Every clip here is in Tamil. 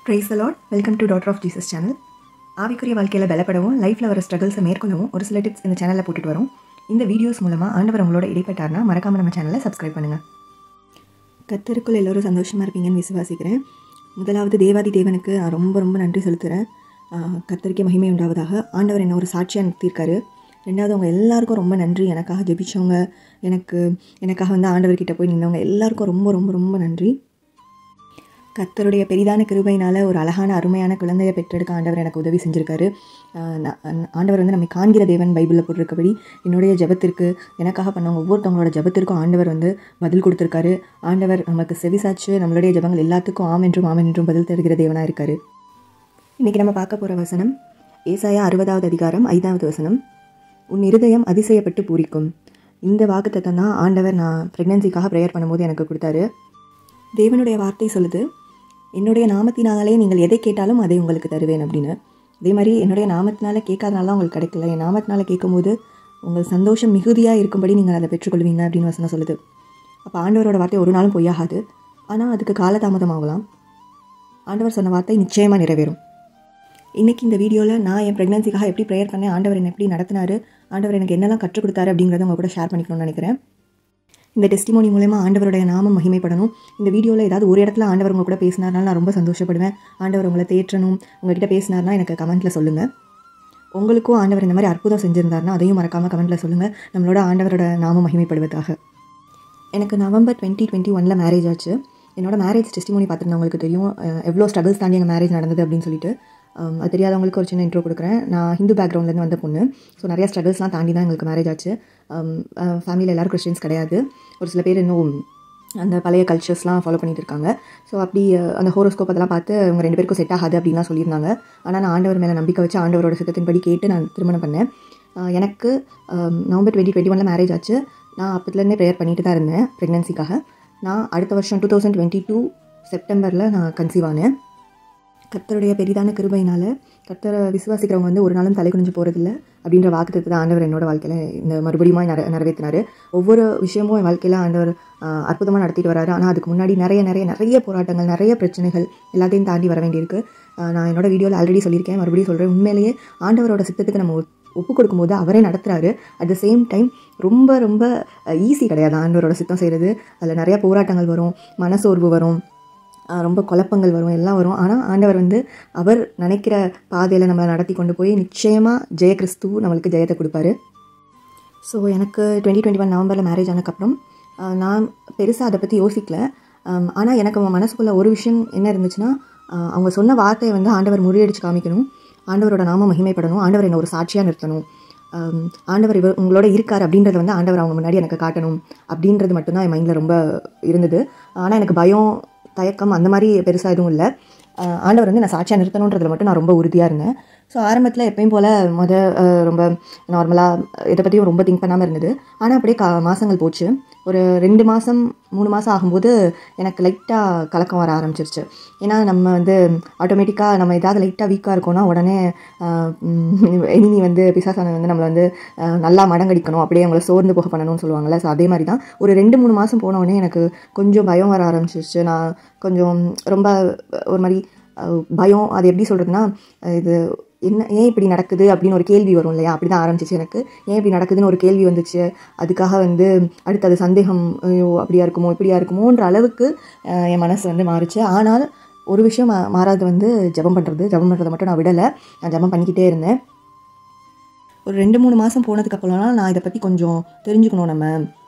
Praise the Lord. Welcome to Daughter of Jesus channel. ஆவிக்குரிய வாழ்க்கையில் பலப்படவும் லைஃப்பில் வர ஸ்ட்ரகிள்ஸை மேற்கொள்ளவும் ஒரு சில டிப்ஸ் இந்த சேனலில் போட்டுட்டு வரும். இந்த வீடியோஸ் மூலமாக ஆண்டவர் உங்களோட இடைப்பட்டார்னா மறக்காமல் நம்ம சேனலை சப்ஸ்கிரைப் பண்ணுங்கள். கர்த்தருக்குள் எல்லோரும் சந்தோஷமாக இருப்பீங்கன்னு விசுவாசிக்கிறேன். முதலாவது தேவாதி தேவனுக்கு ரொம்ப ரொம்ப நன்றி செலுத்துகிறேன். கர்த்தருக்கே மகிமை உண்டாவதாக. ஆண்டவர் என்ன ஒரு சாட்சியாக நிறுத்தியிருக்காரு. ரெண்டாவது அவங்க எல்லாருக்கும் ரொம்ப நன்றி. எனக்காக ஜெபிச்சவங்க, எனக்காக வந்து ஆண்டவர்கிட்ட போய் நின்றவங்க எல்லாருக்கும் ரொம்ப ரொம்ப ரொம்ப நன்றி. கர்த்தருடைய பெரிதான கிருபையினால் ஒரு அழகான அருமையான குழந்தையை பெற்றெடுக்க ஆண்டவர் எனக்கு உதவி செஞ்சுருக்காரு. ஆண்டவர் வந்து நம்ம காண்கிற தேவன் பைபிளில் போட்டிருக்கபடி என்னுடைய ஜெபத்திற்கு, எனக்காக பண்ணவங்க ஒவ்வொருத்தவங்களோட ஜெபத்திற்கும் ஆண்டவர் வந்து பதில் கொடுத்துருக்காரு. ஆண்டவர் நமக்கு செவிசாச்சு நம்மளுடைய ஜெபங்கள் எல்லாத்துக்கும் ஆம் என்றும் பதில் தருகிற தேவனாக இருக்கார். இன்றைக்கி நம்ம பார்க்க போகிற வசனம் ஏசாயா 60வது அதிகாரம் 5வது வசனம். உன் இருதயம் அதிசயப்பட்டு பூரிக்கும். இந்த வாக்குத்தத்தம் தான் ஆண்டவர் நான் ப்ரெக்னன்சிக்காக ப்ரேயர் பண்ணும்போது எனக்கு கொடுத்தாரு. தேவனுடைய வார்த்தை சொல்லுது, என்னுடைய நாமத்தினாலே நீங்கள் எதை கேட்டாலும் அதை உங்களுக்கு தருவேன் அப்படின்னு. அதே மாதிரி என்னுடைய நாமத்தினால கேட்காதனால உங்களுக்கு கிடைக்கல, என் நாமத்தினால கேட்கும்போது உங்கள் சந்தோஷம் மிகுதியாக இருக்கும்படி நீங்கள் அதை பெற்றுக்கொள்வீங்க அப்படின்னு வசனம் சொல்லுது. அப்போ ஆண்டவரோட வார்த்தை ஒரு நாளும் பொய்யாகாது. ஆனால் அதுக்கு காலதாமதம் ஆகலாம். ஆண்டவர் சொன்ன வார்த்தை நிச்சயமாக நிறைவேறும். இன்றைக்கி இந்த வீடியோவில் நான் என் ப்ரெக்னன்சிக்காக எப்படி ப்ரேயர் பண்ணேன், ஆண்டவர் என்னை எப்படி நடத்தினார், ஆண்டவர் எனக்கு என்னெல்லாம் கற்றுக் கொடுத்தாரு அப்படிங்கிறத உங்கள் கூட ஷேர் பண்ணிக்கணும்னு நினைக்கிறேன். இந்த டெஸ்டிமோனி மூலமா ஆண்டவருடைய நாமம் மகிமைப்படணும். இந்த வீடியோவில் ஏதாவது ஒரு இடத்துல ஆண்டவர் உங்க கூட பேசினார்னால நான் ரொம்ப சந்தோஷப்படுவேன். ஆண்டவர் உங்களை தேற்றணும், உங்ககிட்ட பேசினார்னா எனக்கு கமெண்ட்டில் சொல்லுங்கள். உங்களுக்கும் ஆண்டவர் இந்த மாதிரி அற்புதம் செஞ்சுருந்தார்னா அதையும் மறக்காமல் கமெண்ட்டில் சொல்லுங்கள். நம்மளோட ஆண்டவரோட நாமம் மகிமைப்படுவதாக. எனக்கு நவம்பர் 2021 மேரேஜ் ஆச்சு. என்னோட மேரேஜ் டெஸ்டிமோனி பார்த்துருந்தவங்களுக்கு தெரியும் எவ்வளோ ஸ்ட்ரகிள்ஸ் தாண்டி எங்கள் மேரேஜ் நடந்தது அப்படின்னு சொல்லிட்டு. அது தெரியாதவங்களுக்கு ஒரு சின்ன இன்ட்ரோ கொடுக்குறேன். நான் ஹிந்து பேக்ரவுண்ட்லேருந்து வந்த பொண்ணு. ஸோ நிறையா ஸ்ட்ரகிள்ஸ்லாம் தாண்டி தான் எங்களுக்கு மேரேஜ் ஆச்சு. ஃபேமிலியில் எல்லோரும் கிறிஸ்டின்ஸ் கிடையாது. ஒரு சில பேர் இன்னும் அந்த பழைய கல்ச்சர்ஸ்லாம் ஃபாலோ பண்ணிட்டு இருக்காங்க. ஸோ அப்படி அந்த ஹோரோஸ்கோப் அதெல்லாம் பார்த்து அவங்க 2 பேருக்கும் செட் ஆகாது அப்படின்லாம் சொல்லியிருந்தாங்க. ஆனால் நான் ஆண்டவர் மேலே நம்பிக்கை வச்சு ஆண்டவரோட சித்தத்தின்படி கேட்டு நான் திருமணம் பண்ணேன். எனக்கு நவம்பர் 2021 மேரேஜ் ஆச்சு. நான் அப்போத்துலேருந்தே ப்ரேயர் பண்ணிட்டு தான் இருந்தேன் ப்ரெக்னன்சிக்காக. நான் அடுத்த வருஷம் 2022 செப்டம்பரில் நான் கன்சீவ் ஆனேன். கர்த்தருடைய பெரிதான கிருபையினால் கர்த்தரை விசுவாசிக்கிறவங்க வந்து ஒரு நாளும் தலை குனிஞ்சு போகிறதில்ல அப்படின்ற வாக்குத்தத்தை தான் ஆண்டவர் என்னோட வாழ்க்கையில் இந்த மறுபடியும் நிறைவேற்றினார். ஒவ்வொரு விஷயமும் என் வாழ்க்கையில் ஆண்டவர் அற்புதமாக நடத்திட்டு வராரு. ஆனால் அதுக்கு முன்னாடி நிறைய போராட்டங்கள், நிறைய பிரச்சனைகள் எல்லாத்தையும் தாண்டி வர வேண்டியிருக்கு. நான் என்னோட வீடியோவில் ஆல்ரெடி சொல்லியிருக்கேன், மறுபடியும் சொல்கிறேன். உண்மையிலேயே ஆண்டவரோட சித்தத்துக்கு நம்ம ஒப்பு கொடுக்கும்போது அவரே நடத்துகிறாரு. அட் த சேம் டைம் ரொம்ப ரொம்ப ஈஸி கிடையாது ஆண்டவரோட சித்தம் செய்கிறது. அதில் நிறையா போராட்டங்கள் வரும், மனசோர்வு வரும், ரொம்ப குழப்பங்கள் வரும், எல்லாம் வரும். ஆனால் ஆண்டவர் வந்து அவர் நினைக்கிற பாதையில் நம்மளை நடத்தி கொண்டு போய் நிச்சயமாக ஜெய கிறிஸ்து நம்மளுக்கு ஜெயத்தை கொடுப்பாரு. ஸோ எனக்கு 2021 நவம்பரில் மேரேஜ் ஆனதுக்கப்புறம் நான் பெருசாக அதை பற்றி யோசிக்கல. ஆனால் எனக்கு மனசுக்குள்ள ஒரு விஷயம் என்ன இருந்துச்சுன்னா, அவங்க சொன்ன வார்த்தையை வந்து ஆண்டவர் முறியடிச்சு காமிக்கணும், ஆண்டவரோட நாமம் மகிமைப்படணும், ஆண்டவர் என்னை ஒரு சாட்சியாக நிறுத்தணும், ஆண்டவர் உங்களோட இருக்கார் அப்படின்றத வந்து ஆண்டவர் அவங்க முன்னாடி எனக்கு காட்டணும் அப்படின்றது மட்டும்தான் என் மைண்டில் ரொம்ப இருந்தது. ஆனால் எனக்கு பயம், தயக்கம் அந்த மாதிரி பெருசாக எதுவும் இல்லை. ஆண்டவர் வந்து நான் சாட்சியாக நிறுத்தணுன்றதில் மட்டும் நான் ரொம்ப உறுதியாக இருந்தேன். ஸோ ஆரம்பத்தில் எப்பயும் போல் ரொம்ப நார்மலாக இதை பற்றியும் ரொம்ப திங்க் பண்ணாமல் இருந்தது. ஆனால் அப்படியே மாதங்கள் போச்சு. ஒரு 2 மாதம் 3 மாதம் ஆகும்போது எனக்கு லைட்டாக கலக்கம் வர ஆரம்பிச்சிருச்சு. ஏன்னா நம்ம வந்து ஆட்டோமேட்டிக்காக நம்ம ஏதாவது லைட்டாக வீக்காக இருக்கோன்னா உடனே இனி வந்து பிசாசான வந்து நம்மளை வந்து நல்லா மடங்கடிக்கணும், அப்படியே அவங்கள சோர்ந்து போக பண்ணணும்னு சொல்லுவாங்கள்ல. ஸோ அதே மாதிரி தான் ஒரு 2-3 மாதம் போன உடனே எனக்கு கொஞ்சம் பயம் வர ஆரம்பிச்சிருச்சு. நான் கொஞ்சம் ரொம்ப ஒரு மாதிரி பயம், அது எப்படி சொல்கிறதுனா, இது ஏன் இப்படி நடக்குது அப்படின்னு ஒரு கேள்வி வரும் இல்லையா, அப்படி தான் ஆரம்பிச்சிச்சு எனக்கு. ஏன் இப்படி நடக்குதுன்னு ஒரு கேள்வி வந்துச்சு. அதுக்காக வந்து அடுத்தது சந்தேகம், ஐயோ அப்படியா இருக்குமோ இப்படியா இருக்குமோன்ற அளவுக்கு என் மனசு வந்து மாறிச்சு. ஆனால் ஒரு விஷயம் மாறாது வந்து ஜெபம் பண்ணுறதை மட்டும் நான் விடலை. நான் ஜெபம் பண்ணிக்கிட்டே இருந்தேன். ஒரு 2-3 மாதம் போனதுக்கப்புறம்லாம் நான் இதை பற்றி கொஞ்சம் தெரிஞ்சுக்கணும். நம்ம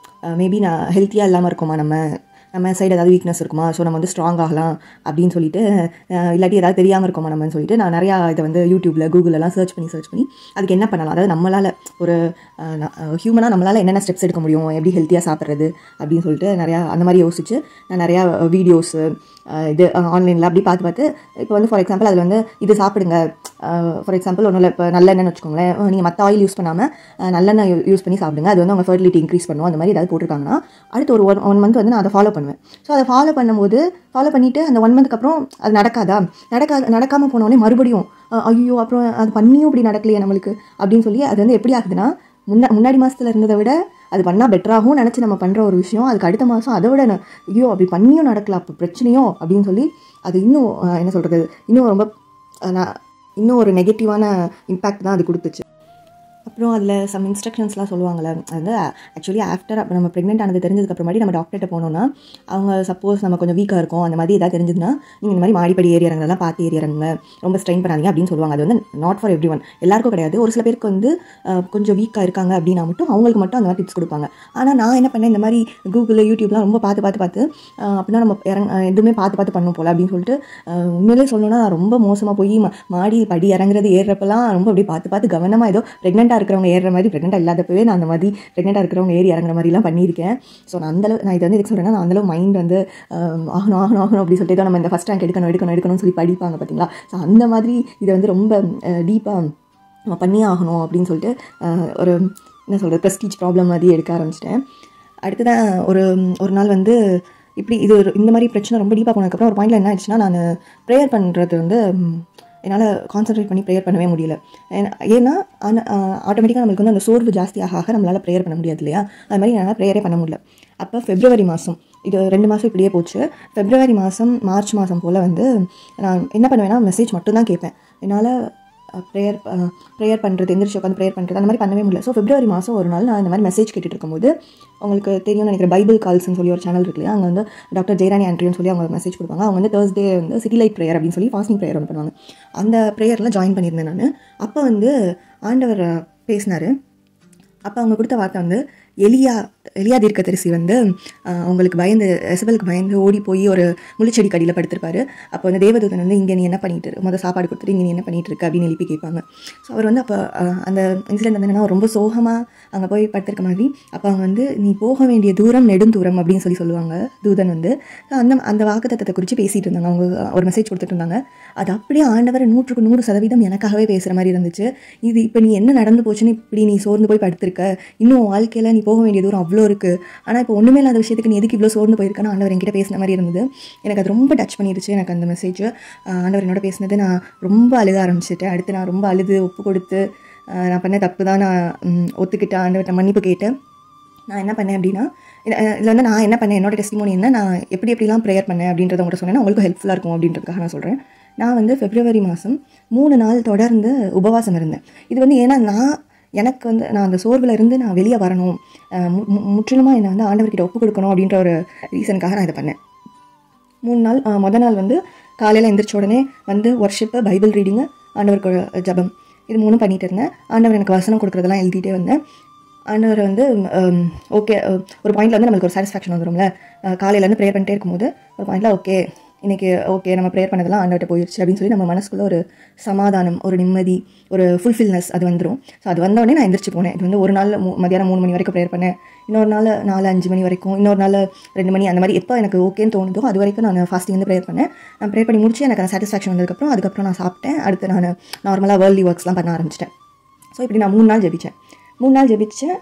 மேபி நான் ஹெல்த்தியாக இல்லாமல் இருக்கோமா, நம்ம சைடு ஏதாவது வீக்னஸ் இருக்குமா, ஸோ நம்ம வந்து ஸ்ட்ராங் ஆகலாம் அப்படின்னு சொல்லிட்டு, இல்லாட்டி ஏதாவது தெரியாமல் இருக்கோமா நம்மன்னு சொல்லிட்டு நான் நிறையா இதை வந்து யூடியூப்பில் கூகுளெல்லாம் சர்ச் பண்ணி அதுக்கு என்ன பண்ணலாம், அதாவது நம்மளால் ஒரு ஹியூமனாக நம்மளால் என்னென்ன ஸ்டெப்ஸ் எடுக்க முடியும், எப்படி ஹெல்த்தியாக சாப்பிட்றது அப்படின்னு சொல்லிட்டு நிறையா அந்த மாதிரி யோசிச்சு நான் நிறையா வீடியோஸு இது ஆன்லைனில் அப்படி பார்த்து இப்போ வந்து ஃபார் எக்ஸாம்பிள் அதில் வந்து இது சாப்பிடுங்க, ஃபார் எக்ஸாம்பிள் ஒன்றும் இல்லை, இப்போ நல்லெண்ணெய்னு வச்சுக்கோங்களேன், நீங்கள் மற்ற ஆயில் யூஸ் பண்ணாமல் நல்லெண்ணெய் யூஸ் பண்ணி சாப்பிடுங்க, அது வந்து உங்கள் ஃபர்டிலிட்டி இன்க்ரீஸ் பண்ணும், அந்த மாதிரி ஏதாவது போட்டிருக்காங்கன்னா அடுத்து ஒரு 1 மந்த் வந்து நான் அதை ஃபாலோ பண்ணுவேன். ஸோ அதை ஃபாலோ பண்ணிவிட்டு அந்த 1 மந்த்துக்கு அப்புறம் அது நடக்காமல் போனோடனே மறுபடியும் ஐயோ அப்புறம் அது பண்ணியும் இப்படி நடக்கலையே நம்மளுக்கு அப்படின்னு சொல்லி அது வந்து எப்படி ஆகுதுன்னா, முன்னாடி மாதத்தில் இருந்ததை விட அது பண்ணால் பெட்டராகவும் நினச்சி நம்ம பண்ணுற ஒரு விஷயம், அதுக்கு அடுத்த மாதம் அதை விட ஐயோ அப்படி பண்ணியும் நடக்கலாம், அப்போ பிரச்சனையோ அப்படின்னு சொல்லி அது இன்னும் என்ன சொல்கிறது, இன்னும் ரொம்ப இன்னும் ஒரு நெகட்டிவான இம்பேக்ட் தான் அது கொடுத்துச்சு. அப்புறம் அதில் சம் இன்ஸ்ட்ரக்ஷன்ஸ்லாம் சொல்லுவாங்கள்ல, அது ஆக்சுவலி ஆஃப்டர் அப்போ நம்ம ப்ரெக்னென்ட் ஆனது தெரிஞ்சதுக்கப்புறமாடி நம்ம டாக்டர்கிட்ட போனோம்னா அவங்க சப்போஸ் நம்ம கொஞ்சம் வீக்காக இருக்கும் அந்த மாதிரி எதாவது தெரிஞ்சதுன்னா நீங்கள் இந்த மாதிரி மாடிப்படி ஏறி இறங்கலாம், பார்த்து ஏறி இறங்குங்க, ரொம்ப ஸ்ட்ரெயின் பண்ணாதீங்க அப்படின்னு சொல்லுவாங்க. அது வந்து நாட் ஃபார் எவ்ரி ஒன், எல்லாருக்கும் கிடையாது. ஒரு சில பேருக்கு வந்து கொஞ்சம் வீக்காக இருக்காங்க அப்படின்னா மட்டும் அவங்களுக்கு மட்டும் அந்த மாதிரி டிப்ஸ் கொடுப்பாங்க. ஆனால் நான் என்ன பண்ணேன், இந்த மாதிரி கூகுள் யூடியூப்லாம் ரொம்ப பார்த்து அப்படின்னா நம்ம எதுவுமே பார்த்து பண்ணும் போல் அப்படின்னு சொல்லிட்டு உண்மையிலே சொல்லணும்னா நான் ரொம்ப மோசமாக போய் மாடி படி இறங்குறது ஏறுறப்பெல்லாம் ரொம்ப அப்படி பார்த்து கவனமாக ஏதோ ப்ரெக்னென்ட்டாக இருக்கிறவங்க ஏறுற மாதிரி, ப்ரெக்னென்ட்டாக இல்லாதப்பவே நான் அந்த மாதிரி ப்ரெக்னென்ட்டாக இருக்கிறவங்க ஏறி இறங்குற மாதிரிலாம் பண்ணியிருக்கேன். ஸோ நான் இது வந்து எதுக்கு சொல்கிறேன்னா, நான் அந்தளவு மைண்ட் வந்து ஆகணும் அப்படி சொல்லிட்டு நம்ம இந்த ஃபஸ்ட் ரேங்க் எடுக்கணும்னு சொல்லி படிப்பாங்க பார்த்தீங்களா. ஸோ அந்த மாதிரி இதை வந்து ரொம்ப டீப்பாக நம்ம பண்ணியே ஆகணும் அப்படின்னு சொல்லிட்டு ஒரு என்ன சொல்கிறது ப்ரெஸ்டீஜ் ப்ராப்ளம் மாதிரி எடுக்க ஆரம்பிச்சிட்டேன். அடுத்ததான் ஒரு நாள் வந்து இப்படி இந்த மாதிரி பிரச்சனை ரொம்ப டீப்பாக போனதுக்கப்புறம் ஒரு பாயிண்டில் என்ன ஆயிடுச்சுன்னா, நான் ப்ரேயர் பண்ணுறது வந்து என்னால் கான்சன்ட்ரேட் பண்ணி ப்ரேயர் பண்ணவே முடியல. ஏன்னா ஆட்டோமேட்டிக்காக நம்மளுக்கு வந்து அந்த சோர்வு ஜாஸ்தியாக நம்மளால் ப்ரேயர் பண்ண முடியாது இல்லையா, அது மாதிரி என்னால் ப்ரேயரே பண்ண முடியல. அப்போ ஃபெப்ரவரி மாதம், இது 2 மாதம் இப்படியே போச்சு. ஃபெப்ரவரி மாதம் மார்ச் மாதம் போல் வந்து நான் என்ன பண்ணுவேன்னா மெசேஜ் மட்டும்தான் கேட்பேன். என்னால் ப்ரேயர் பண்ணுறது, எந்திரிச்சு உட்காந்து ப்ரேயர் பண்ணுறது அந்த மாதிரி பண்ணவே முடியல. ஸோ ஃபெப்ரவரி மாதம் ஒரு நாள் நான் இந்த மாதிரி மெசேஜ் கேட்டுட்டு இருக்கும்போது, உங்களுக்கு தெரியும்னு நினைக்கிறேன், பைபிள் கால்ஸ்னு சொல்லி ஒரு சேனல் இருக்கு இல்லையா, அங்கே வந்து டாக்டர் ஜெயராணி ஆண்ட்ரியூன்னு சொல்லி அவங்க மெசேஜ் கொடுப்பாங்க. அவங்க வந்து தேர்ஸ்டே வந்து சிட்டி லைட் ப்ரேயர் அப்படின்னு சொல்லி ஃபாஸ்டிங் ப்ரேயர் ஒன்று பண்ணுவாங்க. அந்த ப்ரேயரில் ஜாயின் பண்ணியிருந்தேன் நான். அப்போ வந்து ஆண்டவர் பேசினார். அப்போ அவங்க கொடுத்த வார்த்தை வந்து எலியா தீர்க்கதரிசி வந்து அவங்களுக்கு பயந்து, எசபலுக்கு பயந்து ஓடி போய் ஒரு முள்ளுச்செடி கடியில் படுத்திருப்பாரு. அப்போ வந்து தேவதூதன் வந்து இங்கே நீ என்ன பண்ணிட்டு முதல் சாப்பாடு கொடுத்துட்டு இங்கே நீ என்ன பண்ணிட்டு இருக்க அப்படின்னு எழுப்பி கேட்பாங்க. ஸோ அவர் வந்து அப்போ அந்த இன்சிடென்ட் வந்து என்னன்னா ரொம்ப சோகமாக அங்கே போய் படுத்திருக்க மாதிரி. அப்போ அவங்க வந்து நீ போக வேண்டிய தூரம் நெடுந்தூரம் அப்படின்னு சொல்லுவாங்க தூதன் வந்து. அந்த வாக்குத்தத்தத்தை குறித்து பேசிகிட்டு இருந்தாங்க, அவங்க ஒரு மெசேஜ் கொடுத்துட்டு இருந்தாங்க. அது அப்படியே ஆண்டவர் 100% எனக்காகவே பேசுகிற மாதிரி இருந்துச்சு. இது இப்போ நீ என்ன நடந்து போச்சுன்னு இப்படி நீ சோர்ந்து போய் படுத்திருக்க, இன்னும் வாழ்க்கையில் நீ போக வேண்டிய தூரம் அவ்வளோ இருக்குது, ஆனால் இப்போ ஒன்றுமே இல்லாத விஷயத்துக்கு நீ எதுக்கு இவ்வளோ சோர்ந்து போயிருக்கேன்னு ஆண்டவர் என்கிட்ட பேசின மாதிரி இருந்தது. எனக்கு அது ரொம்ப டச் பண்ணிடுச்சு. எனக்கு அந்த மெசேஜ் ஆண்டவர் என்னோட பேசினது நான் ரொம்ப அழுக ஆரம்பிச்சிட்டேன். அடுத்து நான் ரொம்ப அழுது ஒப்பு கொடுத்து நான் பண்ண தப்பு தான் நான் ஒத்துக்கிட்டேன், ஆண்டவர்கிட்ட மன்னிப்பு கேட்டு நான் என்ன பண்ணேன் அப்படின்னா, இதில் வந்து நான் என்ன பண்ணேன், என்னோட டெஸ்டிமோனி என்ன, நான் எப்படிலாம் ப்ரேயர் பண்ணேன் அப்படின்றத உங்கள்கிட்ட சொன்னேன்னா உங்களுக்கு ஹெல்ப்ஃபுல்லாக இருக்கும் அப்படின்றதுக்காக நான் சொல்கிறேன். நான் வந்து ஃபெப்ரவரி மாதம் 3 நாள் தொடர்ந்து உபவாசம் இருந்தேன். இது வந்து ஏன்னா எனக்கு வந்து நான் அந்த சோர்வில் இருந்து நான் வெளியே வரணும், முற்றிலுமாக என்னை வந்து ஆண்டவர்கிட்ட ஒப்பு கொடுக்கணும் அப்படின்ற ஒரு ரீசனுக்காக நான் இதை பண்ணேன். 3 நாள். மொதல் நாள் வந்து காலையில் எந்திரிச்ச உடனே வந்து ஒர்ஷிப்பு, பைபிள் ரீடிங்கு, ஆண்டவருக்கு ஜபம், இது 3 பண்ணிகிட்டு இருந்தேன். ஆண்டவர் எனக்கு வசனம் கொடுக்குறதெல்லாம் எழுதிட்டே வந்தேன். ஆண்டவர் வந்து ஓகே, ஒரு பாயிண்டில் வந்து நம்மளுக்கு ஒரு சாட்டிஸ்ஃபேக்ஷன் வந்துடும்ல. காலையிலேருந்து ப்ரேயர் பண்ணிட்டே இருக்கும்போது ஒரு பாயிண்டில் ஓகே இன்றைக்கி ஓகே நம்ம ப்ரேயர் பண்ணதெல்லாம் ஆண்டவர்கிட்ட போயிடுச்சு அப்படின்னு சொல்லி நம்ம மனசுக்குள்ளே ஒரு சமாதானம், ஒரு நிம்மதி, ஒரு ஃபுல்ஃபில்னஸ் அது வந்துடும். ஸோ அது வந்தோடனே நான் எந்திரிச்சு போனேன். இது வந்து ஒரு நாள் மதியானம் 3 மணி வரைக்கும் ப்ரேயர் பண்ணேன், இன்னொரு நாள் 4-5 மணி வரைக்கும், இன்னொரு நாள் 2 மணி, அந்த மாதிரி எப்போ எனக்கு ஓகேன்னு தோணுதோ அது வரைக்கும் நான் ஃபாஸ்டிங் வந்து ப்ரேயர் பண்ணேன். நான் ப்ரேயர் பண்ணி முடிச்சு எனக்கு அந்த சாட்டிஸ்ஃபேக்ஷன் வந்ததுக்கப்புறம் நான் சாப்பிட்டேன். அடுத்து நான் நார்மலாக வேர்ல்ட்லி ஒர்க்ஸ்லாம் பண்ண ஆரம்பிச்சிட்டேன். ஸோ இப்படி நான் 3 நாள் ஜெபித்தேன்.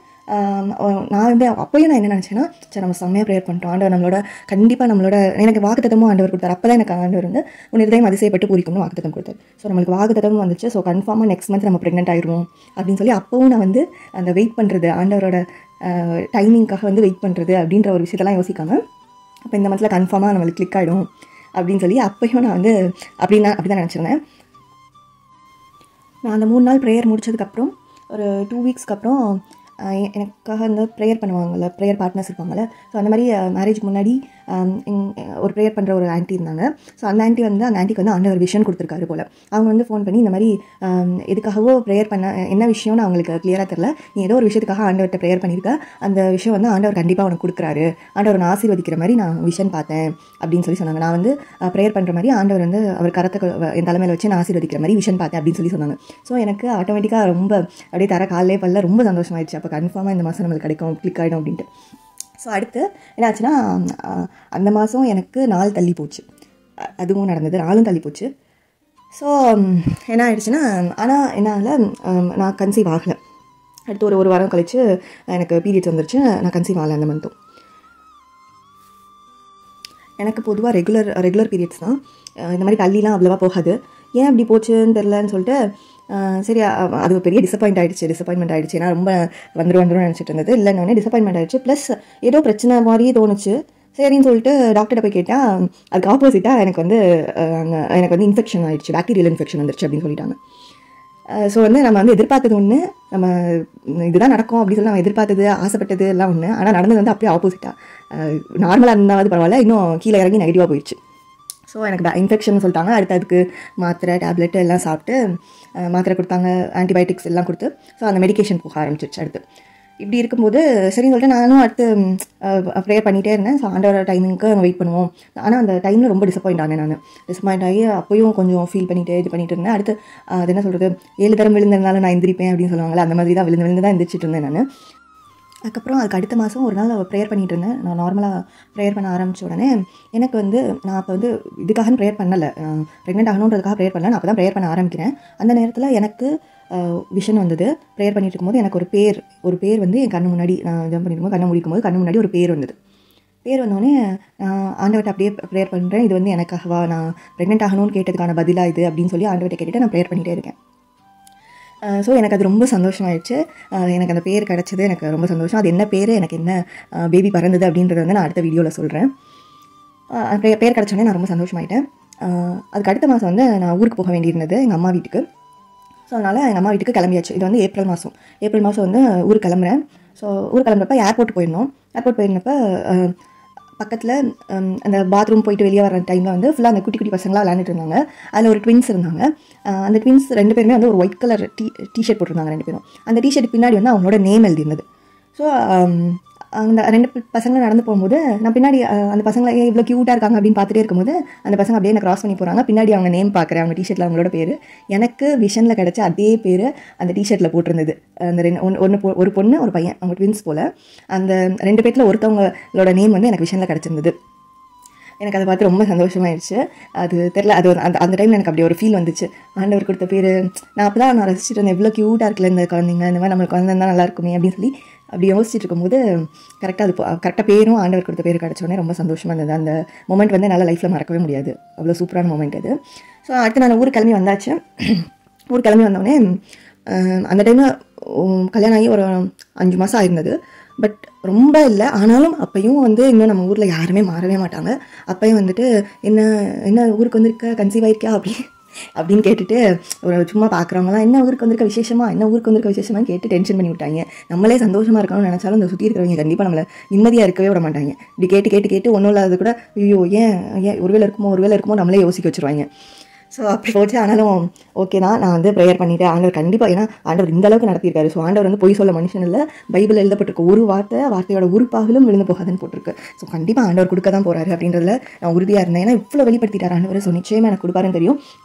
நான் வந்து அப்போயும் நான் என்ன நினச்சேன்னா, சரி நம்ம செம்மையாக ப்ரேயர் பண்ணிட்டோம், ஆண்டவர் நம்மளோட கண்டிப்பாக நம்மளோட எனக்கு வாக்குத்தத்தமும் ஆண்டவர் கொடுத்தார். அப்போ தான் எனக்கு ஆண்டவர் வந்து உன் இதயம் அதிசயப்பட்டு பூரிக்கும்னு வாக்குத்தத்தம் கொடுத்தார். ஸோ நம்மளுக்கு வாக்குத்தத்தமும் வந்துச்சு. ஸோ கன்ஃபார்மாக நெக்ஸ்ட் மந்த் நம்ம ப்ரெக்னென்ட் ஆகிடுவோம் அப்படின்னு சொல்லி அப்போவும் நான் வந்து அந்த வெயிட் பண்ணுறது, ஆண்டவரோட டைமிங்காக வந்து வெயிட் பண்ணுறது அப்படின்ற ஒரு விஷயத்தெல்லாம் யோசிக்காமல், அப்போ இந்த மந்தில் கன்ஃபார்மாக நம்மளுக்கு கிளிக் ஆகிடும் அப்படின்னு சொல்லி அப்போயும் நான் வந்து அப்படி தான் நினச்சிருந்தேன். நான் அந்த 3 நாள் ப்ரேயர் முடிச்சதுக்கப்புறம் ஒரு 2 வீக்ஸ்க்கு அப்புறம் எனக்காக வந்து ப்ரேயர் பண்ணுவாங்கள்ல, ப்ரேயர் பார்ட்னர்ஸ் இருப்பாங்கள்ல. ஸோ அந்த மாதிரி மேரேஜ்க்கு முன்னாடி ஒரு ப்ரேயர் பண்ணுற ஒரு ஆண்டி இருந்தாங்க. ஸோ அந்த ஆண்டிக்கு வந்து ஆண்டவர் விஷன் கொடுத்துருக்காரு போல். அவங்க வந்து ஃபோன் பண்ணி இந்த மாதிரி எதுக்காகவோ ப்ரேயர் பண்ண, என்ன விஷயம்னு அவங்களுக்கு கிளியராக தெரில, நீ ஏதோ ஒரு விஷயத்துக்காக ஆண்டவர்கிட்ட ப்ரேயர் பண்ணியிருக்க, அந்த விஷயம் வந்து ஆண்டவர் கண்டிப்பாக உனக்கு கொடுக்குறாரு, ஆண்டவர் நான் ஆசீர்வதிக்கிற மாதிரி நான் விஷன் பார்த்தேன் அப்படின்னு சொல்லி சொன்னாங்க. நான் வந்து ப்ரேயர் பண்ணுற மாதிரி ஆண்டவர் வந்து அவர் கரத்தை என் தலைமையில் வச்சு நான் ஆசீர்வதிக்கிற மாதிரி விஷன் பார்த்தேன் அப்படின்னு சொல்லி சொன்னாங்க. ஸோ எனக்கு ஆட்டோமேட்டிக்காக ரொம்ப அப்படியே காலையிலே பல்ல ரொம்ப சந்தோஷமாயிடுச்சு. அப்போ கன்ஃபார்மாக இந்த மாதம் நம்மளுக்கு கிடைக்கும், கிளிக் ஆகிடும் அப்படின்ட்டு. ஸோ அடுத்து என்னாச்சுன்னா, அந்த மாதம் எனக்கு நாள் தள்ளி போச்சு, அதுவும் நடந்தது, நாளும் தள்ளி போச்சு. ஸோ என்ன ஆயிடுச்சுன்னா, ஆனால் என்னால் நான் கன்சீவ் ஆகலை. அடுத்து ஒரு வாரம் கழித்து எனக்கு பீரியட்ஸ் வந்துருச்சு. நான் கன்சீவ் ஆகலை அந்த மந்த்தும். எனக்கு பொதுவாக ரெகுலர் பீரியட்ஸ் தான், இந்த மாதிரி தள்ளிலாம் அவ்வளோவா போகாது. ஏன் அப்படி போச்சுன்னு தெரிலன்னு சொல்லிட்டு சரி அது பெரிய டிசப்பாயின்மெண்ட் ஆகிடுச்சு. ஏன்னா ரொம்ப வந்துடும் நினச்சிட்டு இருந்தது. இல்லைன்னு டிசப்பாயின்மெண்ட் ஆகிடுச்சு. ப்ளஸ் ஏதோ பிரச்சனை மாதிரியே தோணுச்சு. சரின்னு சொல்லிட்டு டாக்டர்கிட்ட போய் கேட்டால் அதுக்கு ஆப்போசிட்டாக எனக்கு வந்து இன்ஃபெக்ஷன் ஆகிடுச்சு, பாக்டீரியல் இன்ஃபெக்ஷன் வந்துருச்சு அப்படின்னு சொல்லிட்டாங்க. ஸோ நம்ம எதிர்பார்த்தது ஒன்று, நம்ம இதுதான் நடக்கும் அப்படின்னு சொல்லி நம்ம எதிர்பார்த்தது ஆசைப்பட்டது எல்லாம் ஒன்று. ஆனால் நடந்தது அப்படியே ஆப்போசிட்டாக. நார்மலாக இருந்தாவது பரவாயில்ல, இன்னும் கீழே இறங்கி நெகட்டிவாக போயிடுச்சு. ஸோ எனக்கு இன்ஃபெக்ஷன் சொல்லிட்டாங்க. அதுக்கு மாத்திரை டேப்லெட்டு எல்லாம் சாப்பிட்டு மாத்திரை கொடுத்தாங்க, ஆன்டிபயோட்டிக்ஸ் எல்லாம் கொடுத்து. ஸோ அந்த மெடிக்கேஷன் போக ஆரம்பிச்சிருச்சு. அடுத்து இப்படி இருக்கும்போது சரின்னு சொல்லிட்டு நானும் அடுத்து ப்ரேயர் பண்ணிகிட்டே இருந்தேன். ஸோ ஆண்டவரோட டைமிங்க்கு வெயிட் பண்ணுவோம். ஆனால் அந்த டைமில் ரொம்ப டிசப்பாயிண்ட் ஆகி அப்போயும் கொஞ்சம் ஃபீல் பண்ணிட்டு இருந்தேன். அடுத்து அது என்ன சொல்கிறது, 7 தரம் விழுந்ததுனால நான் எந்திரிப்பேன் அப்படின்னு சொல்லுவாங்களே, அந்த மாதிரி தான் விழுந்து தான் எந்திரிச்சிட்டு இருந்தேன் நான். அதுக்கப்புறம் அதுக்கு அடுத்த மாதம் ஒரு நாள் ப்ரேயர் பண்ணிகிட்டு இருந்தேன். நான் நார்மலாக ப்ரேயர் பண்ண ஆரம்பித்த உடனே எனக்கு நான் அப்போ இதுக்காக ப்ரேயர் பண்ணலை, ப்ரெக்னென்ட் ஆகணுன்றதுக்காக ப்ரேயர் பண்ணல. நான் அப்போ தான் ப்ரேயர் பண்ண ஆரம்பிக்கிறேன். அந்த நேரத்தில் எனக்கு விஷன் வந்தது. ப்ரேயர் பண்ணிட்டு இருக்கும்போது எனக்கு ஒரு பேர் வந்து என் கண்ணு முன்னாடி, நான் ஜம்ப் பண்ணிட்டு கண்ணை முடிக்கும்போது கண்ணு முன்னாடி ஒரு பேர் வந்தது. பேர் வந்தோடனே ஆண்டவர்கிட்ட அப்படியே ப்ரேயர் பண்ணுறேன். இது வந்து எனக்காகவா, நான் ப்ரெக்னென்ட் ஆகணும்னு கேட்டதுக்கான பதிலாக இது அப்படின்னு சொல்லி ஆண்டவர்கிட்ட கேட்டுட்டு நான் ப்ரேயர் பண்ணிகிட்டே இருக்கேன். ஸோ எனக்கு அது ரொம்ப சந்தோஷமாயிடுச்சு. எனக்கு அந்த பேர் கிடச்சது எனக்கு ரொம்ப சந்தோஷம். அது என்ன பேர், எனக்கு என்ன பேபி பறந்தது அப்படின்றத வந்து நான் அடுத்த வீடியோவில் சொல்கிறேன். பேர் கிடச்சோடனே நான் ரொம்ப சந்தோஷமாயிட்டேன். அதுக்கு அடுத்த மாதம் வந்து நான் ஊருக்கு போக வேண்டியிருந்தது, எங்கள் அம்மா வீட்டுக்கு. ஸோ அதனால் எங்கள் அம்மா வீட்டுக்கு கிளம்பியாச்சு. இது வந்து ஏப்ரல் மாதம் வந்து ஊருக்கு கிளம்புறேன். ஸோ ஊருக்கு கிளம்புறப்ப ஏர்போர்ட் போயிருந்தப்போ பக்கத்தில் அந்த பாத்ரூம் போயிட்டு வெளியே வர டைமில் வந்து ஃபுல்லாக அந்த குட்டி குட்டி பசங்களாம் விளையாண்டுட்டு இருந்தாங்க. அதில் ஒரு ட்வின்ஸ் இருந்தாங்க. அந்த ட்வின்ஸ் 2 பேருமே வந்து ஒரு ஒயிட் கலர் டிஷர்ட் போட்டிருந்தாங்க 2 பேரும். அந்த டிஷர்ட் பின்னாடி வந்து அவங்களோட நேம் எழுதியிருந்தது. ஸோ அந்த 2 பசங்களும் நடந்து போகும்போது நான் பின்னாடி அந்த பசங்களை இவ்வளோ க்யூட்டாக இருக்காங்க அப்படின்னு பார்த்துட்டே இருக்கும்போது அந்த பசங்க அப்படியே எனக்கு கிராஸ் பண்ணி போகிறாங்க. பின்னாடி அவங்க நேம் பார்க்குறேன், அவங்க டிஷர்ட்டில் அவங்களோட பேர். எனக்கு விஷனில் கிடச்ச அதே பேர் அந்த டிஷர்ட்டில் போட்டிருந்தது. அந்த ஒரு பொண்ணு ஒரு பையன், அவங்க ட்வின்ஸ் போல். அந்த 2 பேர்த்தில் ஒருத்தவங்களோட நேம் வந்து எனக்கு விஷனில் கிடச்சிருந்தது. எனக்கு அதை பார்த்து ரொம்ப சந்தோஷமாயிடுச்சு. அது தெரில, அது அந்த டைமில் எனக்கு அப்படி ஒரு ஃபீல் வந்துச்சு. ஆண்டவர் கொடுத்த பேர் நான் அப்போ தான் ரசிச்சுட்டு இருந்தேன். எவ்வளோ க்யூட்டாக இருக்குல்ல இந்த குழந்தைங்க, இந்த மாதிரி நம்மளுக்கு குழந்தை தான் நல்லா இருக்குமே அப்படின்னு சொல்லி அப்படி யோசிச்சுட்டு இருக்கும்போது கரெக்டாக பேரும் ஆண்டவர் கொடுத்த பேர் கிடச்சோடனே ரொம்ப சந்தோஷமாக இருந்தது. அந்த மொமெண்ட் வந்து என்னால் லைஃப்பில் மறக்கவே முடியாது. அவ்வளோ சூப்பரான மொமெண்ட் அது. ஸோ அடுத்து நான் ஊருக்கு கிளம்பி வந்தாச்சு. ஊருக்கு கிளம்பி வந்தோடனே அந்த டைமில் கல்யாணம் ஆகி ஒரு 5 மாதம் ஆயிருந்தது. பட் ரொம்ப இல்லை, ஆனாலும் அப்பையும் வந்து இன்னும் நம்ம ஊரில் யாருமே மாறவே மாட்டாங்க. அப்பையும் வந்துட்டு என்ன ஊருக்கு வந்திருக்க, கன்சீவ் ஆயிருக்கியா அப்படின்னு கேட்டுட்டு ஒரு சும்மா பார்க்குறவங்களாம் என்ன ஊருக்கு வந்திருக்க விசேஷமாக கேட்டு டென்ஷன் பண்ணி விட்டாங்க. நம்மளே சந்தோஷமாக இருக்கணும்னு நினச்சாலும் இந்த சுற்றி இருக்கிறவங்க கண்டிப்பாக நம்மளை நிம்மதியாக இருக்கவே விட மாட்டாங்க. இப்படி கேட்டு ஒன்றும் இல்லாதது கூட ஐயோ ஏன் ஒருவேளை இருக்குமோ நம்மளே யோசிக்க வச்சுருவாங்க. ஸோ அப்படி போச்சு. ஆனாலும் ஓகே தான், நான் வந்து ப்ரேயர் பண்ணிவிட்டேன். ஆண்டவர் கண்டிப்பாக, ஏன்னா ஆண்டவர் இந்த அளவுக்கு நடத்தியிருக்காரு. ஸோ ஆண்டவர் வந்து பொய் சொல்ல மனுஷன் இல்லை. பைபிள் எழுதப்பட்டிருக்க ஒரு வார்த்தையோட உருப்பாகலும் விழுந்து போகாதுன்னு போட்டிருக்கு. ஸோ கண்டிப்பாக ஆண்டவர் கொடுக்க தான் போகிறாரு அப்படின்றதுல நான் உறுதியாக இருந்தேன். ஏன்னா இவ்வளோ வெளிப்படுத்திட்டார் ஆண்டவர். ஸோ நிச்சயமாக எனக்கு கொடுப்பாருன்னு தெரியும்.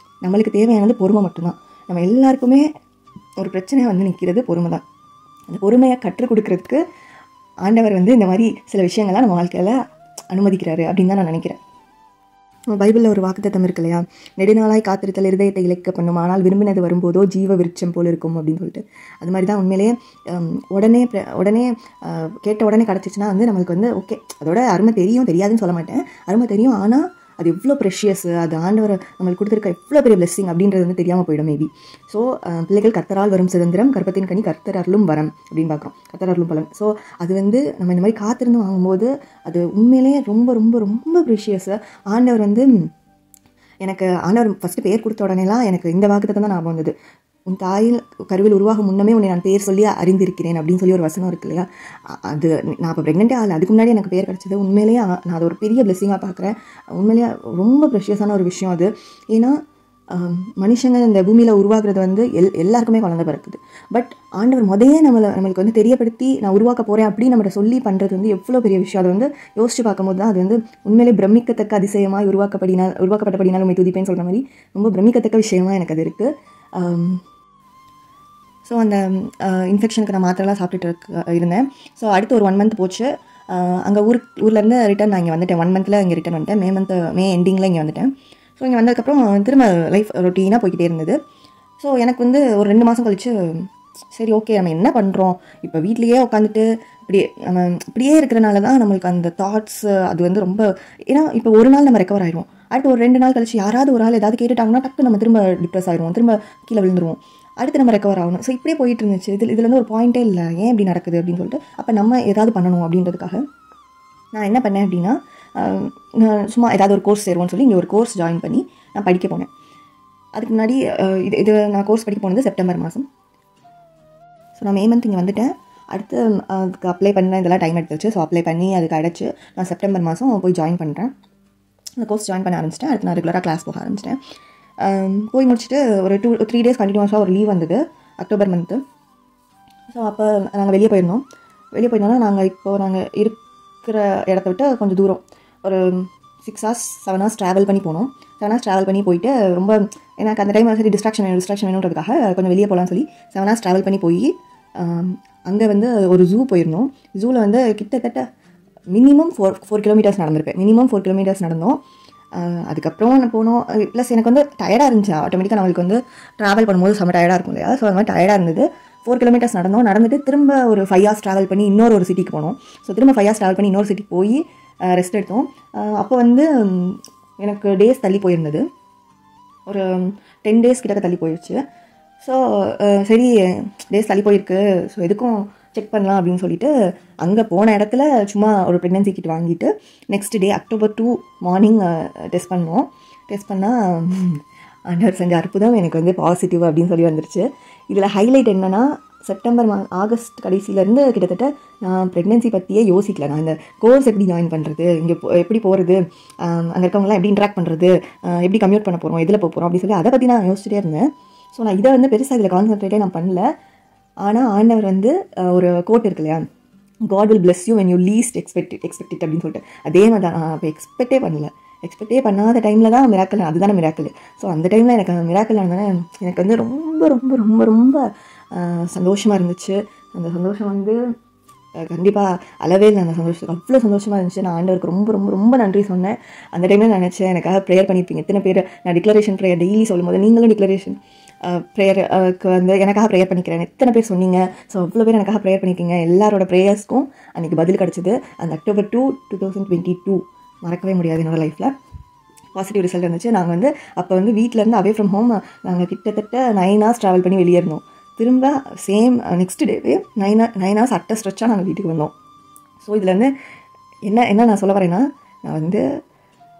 நம்மளுக்கு தேவையானது பொறுமை மட்டும்தான். நம்ம எல்லாருக்குமே ஒரு பிரச்சனையாக வந்து நிற்கிறது பொறுமை தான். அந்த பொறுமையை கற்றுக் கொடுக்கறதுக்கு ஆண்டவர் வந்து இந்த மாதிரி சில விஷயங்கள்லாம் நம்ம வாழ்க்கையில் அனுமதிக்கிறாரு அப்படின்னு தான் நான் நினைக்கிறேன். பைபிளில் ஒரு வாக்குத்தத்தம் இருக்கு இல்லையா, நெடுநாளாய் காத்திருத்தல் இருதயத்தை இழைக்க பண்ணும், ஆனால் விரும்பினது வரும்போதோ ஜீவ விருட்சம் போல் இருக்கும் அப்படின்னு சொல்லிட்டு. அது மாதிரி தான் உண்மையிலேயே உடனே கேட்ட உடனே கிடச்சிச்சின்னா வந்து நம்மளுக்கு வந்து ஓகே, அதோட அருமை தெரியாதுன்னு சொல்ல மாட்டேன், அருமை தெரியும். ஆனால் அது எவ்வளோ ப்ரெஷியஸ், அது ஆண்டவர் நம்மளுக்கு கொடுத்துருக்க எவ்வளோ பெரிய பிளெஸ்ஸிங் அப்படின்றது வந்து தெரியாமல் போயிடும் மேபி. ஸோ பிள்ளைகள் கர்த்தரால் வரும் சுதந்திரம், கர்ப்பத்தின் கனி கர்த்தர் அருளும் வரம் அப்படின்னு பார்க்குறோம், கர்த்தர் அருளும் பலன். ஸோ அது வந்து நம்ம இந்த மாதிரி காத்திருந்து வாங்கும்போது அது உண்மையிலேயே ரொம்ப ரொம்ப ரொம்ப ப்ரெஷியஸ். ஆண்டவர் வந்து எனக்கு ஃபஸ்ட்டு பேர் கொடுத்த உடனேலாம் எனக்கு இந்த வாக்குத்தத்தம் தான் ஞாபகம் வந்தது. உன் தாயில் கருவில் உருவாகும் முன்னமே உன்னை நான் பேர் சொல்லி அறிந்திருக்கிறேன் அப்படின்னு சொல்லி ஒரு வசனம் இருக்கு இல்லையா. அது நான் இப்போ ப்ரெக்னென்ட்டே ஆகலை, அதுக்கு முன்னாடி எனக்கு பேர் கிடச்சது. உண்மையிலேயே நான் அது ஒரு பெரிய பிளெஸ்ஸிங்காக பார்க்குறேன். உண்மையிலேயே ரொம்ப ப்ரெஷியஸான ஒரு விஷயம் அது. ஏன்னா மனுஷங்க இந்த பூமியில் உருவாக்குறது வந்து எல்லாருக்குமே குழந்தை பிறக்குது. பட் ஆண்டவர் நம்மளுக்கு வந்து தெரியப்படுத்தி நான் உருவாக்க போகிறேன் அப்படின்னு நம்மகிட்ட சொல்லி பண்ணுறது வந்து எவ்வளோ பெரிய விஷயம். அதை வந்து யோசிச்சு பார்க்கும்போது தான் அது வந்து உண்மையிலே பிரமிக்கத்தக்க அதிசயமாக உருவாக்கப்பட்டபடினால் உண்மை துதிப்பேன்னு சொல்கிற மாதிரி ரொம்ப பிரமிக்கத்தக்க விஷயமாக எனக்கு அது இருக்குது. ஸோ அந்த இன்ஃபெக்ஷனுக்கு நான் மாத்திரைலாம் சாப்பிட்டுட்டு இருந்தேன். ஸோ அடுத்து ஒரு 1 மந்த் போச்சு. அங்கே ஊர்லேருந்து ரிட்டன் நான் இங்கே வந்துட்டேன். 1 மந்தில் இங்கே ரிட்டன் வந்துட்டேன். மே எண்டிங்கில் இங்கே வந்துட்டேன். ஸோ இங்கே வந்ததுக்கப்புறம் திரும்ப லைஃப் ரொட்டீனாக போய்கிட்டே இருந்தது. ஸோ எனக்கு வந்து ஒரு 2 மாதம் கழிச்சு சரி ஓகே, நம்ம என்ன பண்ணுறோம், இப்போ வீட்லேயே உட்காந்துட்டு இப்படியே இருக்கிறனால தான் நம்மளுக்கு அந்த தாட்ஸ் அது வந்து ரொம்ப, ஏன்னா இப்போ ஒரு நாள் நம்ம ரெக்கவர் ஆயிடுவோம், அடுத்து ஒரு 2 நாள் கழிச்சு யாராவது ஒரு ஆள் ஏதாவது கேட்டுட்டாங்கன்னா டக்கு நம்ம திரும்ப டிப்ரெஸ் ஆயிடுவோம், திரும்ப கீழே விழுந்துருவோம். அடுத்து நம்ம ரெக்கவர் ஆகணும். ஸோ இப்படியே போயிட்டு இருந்துச்சு. இதில் வந்து ஒரு பாயிண்ட்டே இல்லை, ஏன் இப்படி நடக்குது அப்படின்னு சொல்லிட்டு. அப்போ நம்ம ஏதாவது பண்ணணும் அப்படின்றதுக்காக நான் என்ன பண்ணேன் அப்படின்னா, நான் சும்மா ஏதாவது ஒரு கோர்ஸ் சேருவோன்னு சொல்லி இங்கே ஒரு கோர்ஸ் ஜாயின் பண்ணி நான் படிக்க போனேன். அதுக்கு முன்னாடி இது நான் கோர்ஸ் படிக்க போனது செப்டம்பர் மாதம். ஸோ நான் மே மந்த் இங்கே வந்துட்டேன். அடுத்து அதுக்கு அப்ளை பண்ண இதெல்லாம் டைம் எடுத்துச்சு. ஸோ அப்ளை பண்ணி அது கிடச்சி நான் செப்டம்பர் மாதம் போய் ஜாயின் பண்ணுறேன். அந்த கோர்ஸ் ஜாயின் பண்ண ஆரம்பிச்சிட்டேன். அடுத்து நான் ரெகுலராக கிளாஸ் போக ஆரம்பிச்சிட்டேன். போய் முடிச்சுட்டு ஒரு 2-3 டேஸ் கண்டினியூஸாக ஒரு லீவ் வந்தது அக்டோபர் மந்த்து. ஸோ அப்போ நாங்கள் வெளியே போயிருந்தோம்னா நாங்கள் இருக்கிற இடத்த விட்டு கொஞ்சம் தூரம் ஒரு 6 hours 7 hours ட்ராவல் பண்ணி போனோம். 7 hours ட்ராவல் பண்ணி போயிட்டு ரொம்ப எனக்கு அந்த டைம் சரி டிஸ்ட்ராக்ஷன் வேணுன்றதுக்காக கொஞ்சம் வெளியே போகலான்னு சொல்லி 7 hours ட்ராவல் பண்ணி போய் அங்கே வந்து ஒரு ஜூ போயிருந்தோம். ஜூவில் வந்து கிட்டத்தட்ட மினிமம் 4 கிலோமீட்டர்ஸ் நடந்திருப்பேன். மினிமம் 4 கிலோமீட்டர்ஸ் நடந்தோம். அதுக்கப்புறம் போனோம். ப்ளஸ் எனக்கு வந்து டயர்டாக இருந்துச்சு. ஆட்டோமேட்டிக்காக நம்மளுக்கு வந்து ட்ராவல் பண்ணும்போது செம்ம டயர்டாக இருக்கும் இல்லையா. ஸோ அது மாதிரி டயர்டாக இருந்தது. 4 கிலோமீட்டர்ஸ் நடந்துட்டு திரும்ப ஒரு 5 hours ட்ராவல் பண்ணி இன்னொரு ஒரு சிட்டிக்கு போனோம். ஸோ திரும்ப 5 hours ட்ராவல் பண்ணி இன்னொரு சிட்டிக்கு போய் ரெஸ்ட் எடுத்தோம். அப்போ வந்து எனக்கு டேஸ் தள்ளி போயிருந்தது. ஒரு 10 days கிட்ட தள்ளி போயிடுச்சு. ஸோ சரி டேஸ் தள்ளி போயிருக்கு, ஸோ எதுக்கும் செக் பண்ணலாம் அப்படின்னு சொல்லிட்டு அங்கே போன இடத்துல சும்மா ஒரு ப்ரெக்னென்சி கிட் வாங்கிட்டு next day October 2 morning test பண்ணோம். டெஸ்ட் பண்ணால் ஆண்டவர் செஞ்ச அற்புதம் எனக்கு வந்து பாசிட்டிவ் அப்படின்னு சொல்லி வந்துருச்சு. இதில் ஹைலைட் என்னென்னா ஆகஸ்ட் கடைசியிலேருந்து கிட்டத்தட்ட நான் ப்ரெக்னென்சி பற்றியே யோசிக்கல. நான் இந்த கோர்ஸ் எப்படி ஜாயின் பண்ணுறது, இங்கே எப்படி போகிறது, அங்கே இருக்கவங்களாம் எப்படி இன்ட்ராக்ட் பண்ணுறது, எப்படி கம்யூட் பண்ண போகிறோம், எதில் போக போகிறோம் அப்படி சொல்லி அதை பற்றி நான் யோசிச்சுட்டே இருந்தேன். ஸோ நான் இதை வந்து பெருசாக இதில் கான்சன்ட்ரேட்டே நான் பண்ணல. ஆனால் ஆண்டவர் வந்து ஒரு கோட் இருக்கு இல்லையா, God will bless you when you least expect it அப்படின்னு சொல்லிட்டு, அதே மாதிரி தான் நான் அப்போ எக்ஸ்பெக்டே பண்ணாத டைமில் தான் மிராக்கல், அதுதானே மிராக்கல். ஸோ அந்த டைமில் எனக்கு அந்த மிராக்கல் ஆனதானே எனக்கு வந்து ரொம்ப ரொம்ப ரொம்ப ரொம்ப சந்தோஷமாக இருந்துச்சு. அந்த சந்தோஷம் வந்து கண்டிப்பாக அளவே இல்லை. அந்த சந்தோஷம் அவ்வளோ சந்தோஷமாக இருந்துச்சு. நான் ஆண்டவருக்கு ரொம்ப ரொம்ப ரொம்ப நன்றி சொன்னேன். அந்த டைமில் நினச்சேன் எனக்காக ப்ரேயர் பண்ணியிருப்பீங்க எத்தனை பேர். நான் டிக்ளரேஷன் ப்ரேயர் டெய்லி சொல்லும் போது நீங்களும் டிக்ளரேஷன் ப்ரேயருக்கு வந்து எனக்காக ப்ரேயர் பண்ணிக்கிறேன் எத்தனை பேர் சொன்னீங்க. ஸோ அவ்வளோ பேர் எனக்காக ப்ரேயர் பண்ணியிருக்கீங்க. எல்லாரோட ப்ரேயர்ஸ்க்கும் அன்றைக்கி பதில் கிடச்சிது. அந்த October 2, 2022 மறக்கவே முடியாது என்னோடய லைஃப்பில். பாசிட்டிவ் ரிசல்ட் இருந்துச்சு. நாங்கள் வந்து அப்போ வந்து வீட்டிலேருந்து அவே ஃப்ரம் ஹோம் நாங்கள் கிட்டத்தட்ட 9 hours ட்ராவல் பண்ணி வெளியே இருந்தோம். திரும்ப சேம் நெக்ஸ்ட் டேவே 9 hours அட்ட ஸ்ட்ரெச்சாக நாங்கள் வீட்டுக்கு வந்தோம். ஸோ இதில் வந்து என்ன நான் சொல்ல வரேன்னா, நான் வந்து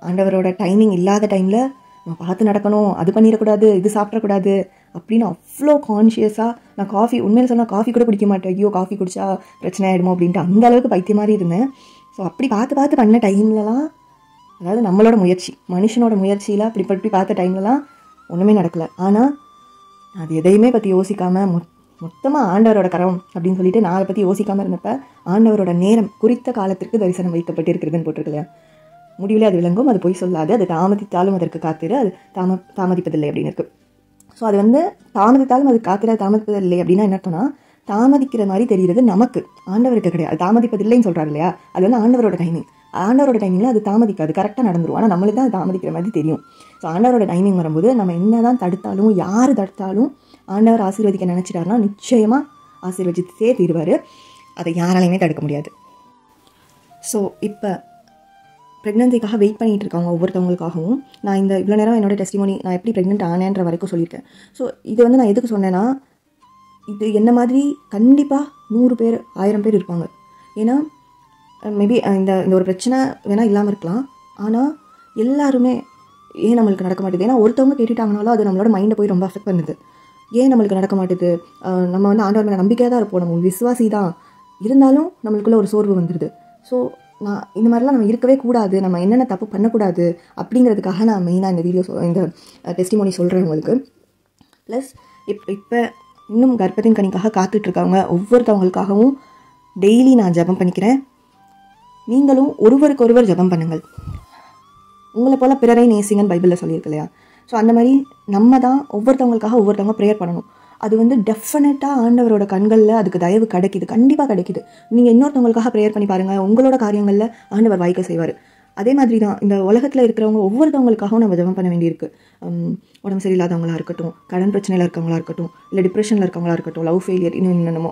ஆண்டவரோட டைமிங் இல்லாத டைமில் நம்ம பார்த்து நடக்கணும், அது பண்ணிடக்கூடாது, இது சாப்பிடக்கூடாது அப்படின்னு அவ்வளோ கான்ஷியஸாக நான் உண்மையில் சொன்னால் காஃபி கூட குடிக்க மாட்டேன். ஐயோ காஃபி குடித்தா பிரச்சனை ஆகிடுமோ அப்படின்ட்டு அந்த அளவுக்கு பைத்திய மாதிரி இருந்தேன். ஸோ அப்படி பார்த்து பண்ண டைம்லலாம், அதாவது நம்மளோட முயற்சி, மனுஷனோட முயற்சியில் அப்படி பார்த்த டைம்லலாம் ஒன்றுமே நடக்கலை. ஆனால் அது எதையுமே பற்றி யோசிக்காமல் மொத்தமாக ஆண்டவரோட கரம் அப்படின்னு சொல்லிட்டு நான் அதை பற்றி யோசிக்காமல் இருந்தப்போ ஆண்டவரோட நேரம் குறித்த காலத்திற்கு தரிசனம் வைக்கப்பட்டிருக்கிறதுன்னு போட்டிருக்கலையா. முடிவில் அது விளங்கும், அது பொய் சொல்லாது, அது தாமதித்தாலும் அதற்கு காத்திரு, அது தாமதிப்பதில்லை அப்படின்னு இருக்குது. ஸோ அது வந்து தாமதித்தாலும் அது தாமதிப்பதில்லை அப்படின்னா என்ன அர்த்தம்னா, தாமதிக்கிற மாதிரி தெரிகிறது நமக்கு, ஆண்டவருக்கு கிடையாது. தாமதிப்பதில்லைன்னு சொல்கிறாரு இல்லையா, அது வந்து ஆண்டவரோட டைமிங்கில் அது தாமதிக்காது, கரெக்டாக நடந்துடும். ஆனால் நம்மளுக்கு தான் அது தாமதிக்கிற மாதிரி தெரியும். ஸோ ஆண்டவரோட டைமிங் வரும்போது நம்ம என்ன தான் தடுத்தாலும், யார் தடுத்தாலும் ஆண்டவர் ஆசீர்வதிக்க நினச்சிட்டாருன்னா நிச்சயமாக ஆசீர்வதித்தே தீருவார். அதை யாராலையுமே தடுக்க முடியாது. ஸோ இப்போ ப்ரெக்னன்சிக்காக வெயிட் பண்ணிகிட்டு இருக்காங்க ஒவ்வொருத்தவங்களுக்காகவும் நான் இந்த இவ்வளோ நேரம் என்னோடய டெஸ்டிமோனி நான் எப்படி ப்ரெக்னென்ட் ஆனேன்ற வரைக்கும் சொல்லியிருக்கேன். ஸோ இது வந்து நான் எதுக்கு சொன்னேன்னா, இது என்ன மாதிரி கண்டிப்பாக 100 பேர் 1000 பேர் இருப்பாங்க. ஏன்னா மேபி இந்த ஒரு பிரச்சனை வேணால் இல்லாமல் இருக்கலாம். ஆனால் எல்லாருமே ஏன் நம்மளுக்கு நடக்க மாட்டேது, ஏன்னா ஒருத்தவங்க கேட்டுட்டாங்கனாலும் அது நம்மளோட மைண்டை போய் ரொம்ப அஃபெக்ட் பண்ணுது. ஏன் நம்மளுக்கு நடக்க மாட்டேது, நம்ம வந்து ஆண்டவர் மேலே நம்பிக்கையாக தான் இருப்போம், நம்ம விசுவாசி தான், இருந்தாலும் நம்மளுக்குள்ள ஒரு சோர்வு வந்துடுது. ஸோ நான் இந்த மாதிரிலாம் நம்ம இருக்கவே கூடாது, நம்ம என்னென்ன தப்பு பண்ணக்கூடாது அப்படிங்கிறதுக்காக நான் மெயினாக இந்த இந்த டெஸ்டிமோனி சொல்கிறேன் உங்களுக்கு. ப்ளஸ் இப்போ இன்னும் கர்ப்பத்தின் கனிக்காக காத்துட்ருக்காங்க ஒவ்வொருத்தவங்களுக்காகவும் டெய்லி நான் ஜெபம் பண்ணிக்கிறேன். நீங்களும் ஒருவருக்கொருவர் ஜெபம் பண்ணுங்கள். உங்களை போல் பிறரை நேசிங்கன்னு பைபிளில் சொல்லியிருக்கு இல்லையா. ஸோ அந்த மாதிரி நம்ம தான் ஒவ்வொருத்தவங்க ப்ரேயர் பண்ணணும். அது வந்து டெஃபினட்டாக ஆண்டவரோட கண்களில் அதுக்கு தயவு கிடைக்கிது, கண்டிப்பாக கிடைக்கிது. நீங்கள் இன்னொருத்தவங்களுக்காக ப்ரேயர் பண்ணி பாருங்கள், உங்களோட காரியங்களில் ஆண்டவர் வாய்க்க செய்வார். அதே மாதிரி தான் இந்த உலகத்தில் இருக்கிறவங்க ஒவ்வொருத்தவங்களுக்காகவும் நம்ம ஜெபம் பண்ண வேண்டியிருக்கு. உடம்பு சரியில்லாதவங்களாக இருக்கட்டும், கடன் பிரச்சனையில் இருக்கவங்களா இருக்கட்டும், இல்லை டிப்ரெஷனில் இருக்கவங்களா இருக்கட்டும், லவ் ஃபெயிலியர், இன்னும் என்னென்னமோ